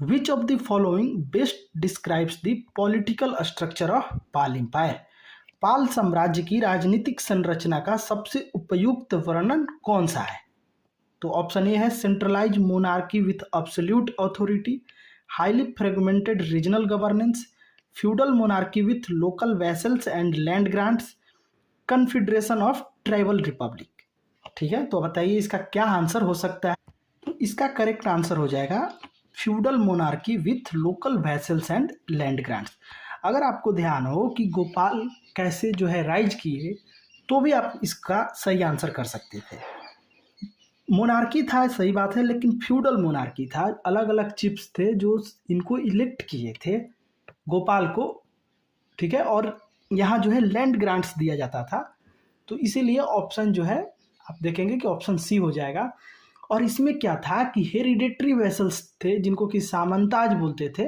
Which of the following best describes the political structure of Pala empire? Pala साम्राज्य की राजनीतिक संरचना का सबसे उपयुक्त वर्णन कौन सा है? तो ऑप्शन ए है centralise monarchy with absolute authority, highly fragmented regional governance, feudal monarchy with local vassals and land grants, confederation of tribal republic. ठीक है, तो बताइए इसका क्या आंसर हो सकता है? तो इसका करेक्ट आंसर हो जाएगा feudal monarchy with local vassals and land grants. अगर आपको ध्यान हो कि गोपाल कैसे जो है राइज किए, तो भी आप इसका सही आंसर कर सकते थे। मोनार्की था, सही बात है, लेकिन फ्यूडल मोनार्की था, अलग अलग चिप्स थे जो इनको इलेक्ट किए थे गोपाल को। ठीक है, और यहाँ जो है लैंड ग्रांट्स दिया जाता था, तो इसीलिए ऑप्शन जो है आप देखेंगे कि ऑप्शन सी हो जाएगा। और इसमें क्या था कि हेरिडेटरी वेसल्स थे जिनको कि सामंताज बोलते थे,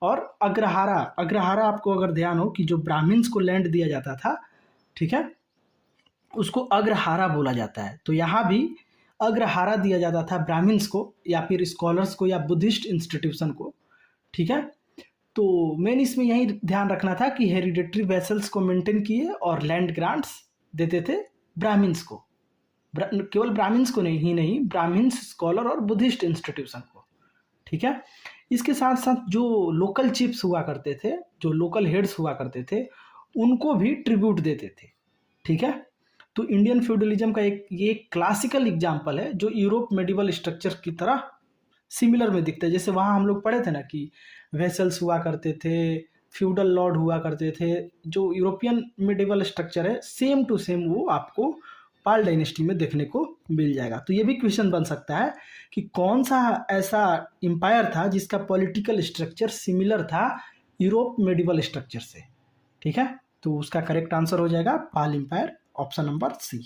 और अग्रहारा, अग्रहारा आपको अगर ध्यान हो कि जो ब्राह्मण्स को लैंड दिया जाता था, ठीक है, उसको अग्रहारा बोला जाता है। तो यहाँ भी अग्रहारा दिया जाता था ब्राह्मण्स को या फिर स्कॉलर्स को या बुद्धिस्ट इंस्टीट्यूशन को। ठीक है, तो मेन इसमें यही ध्यान रखना था कि हेरिडेटरी वेसल्स को मेंटेन किए और लैंड ग्रांट्स देते थे ब्राह्मण्स को, केवल ब्राह्मण्स को नहीं, ब्राह्मण्स, स्कॉलर और बुद्धिस्ट इंस्टीट्यूशन को। ठीक है, इसके साथ साथ जो लोकल चीफ्स हुआ करते थे, जो लोकल हेड्स हुआ करते थे, उनको भी ट्रिब्यूट देते थे। ठीक है, तो इंडियन फ्यूडलिज्म का ये क्लासिकल एग्जाम्पल है जो यूरोप मेडिवल स्ट्रक्चर की तरह सिमिलर में दिखता है। जैसे वहाँ हम लोग पढ़े थे ना कि वेसल्स हुआ करते थे, फ्यूडल लॉर्ड हुआ करते थे, जो यूरोपियन मेडिवल स्ट्रक्चर है सेम टू सेम वो आपको पाल डायनेस्टी में देखने को मिल जाएगा। तो ये भी क्वेश्चन बन सकता है कि कौन सा ऐसा एम्पायर था जिसका पॉलिटिकल स्ट्रक्चर सिमिलर था यूरोप मेडिवल स्ट्रक्चर से। ठीक है, तो उसका करेक्ट आंसर हो जाएगा पाल एम्पायर, ऑप्शन नंबर सी।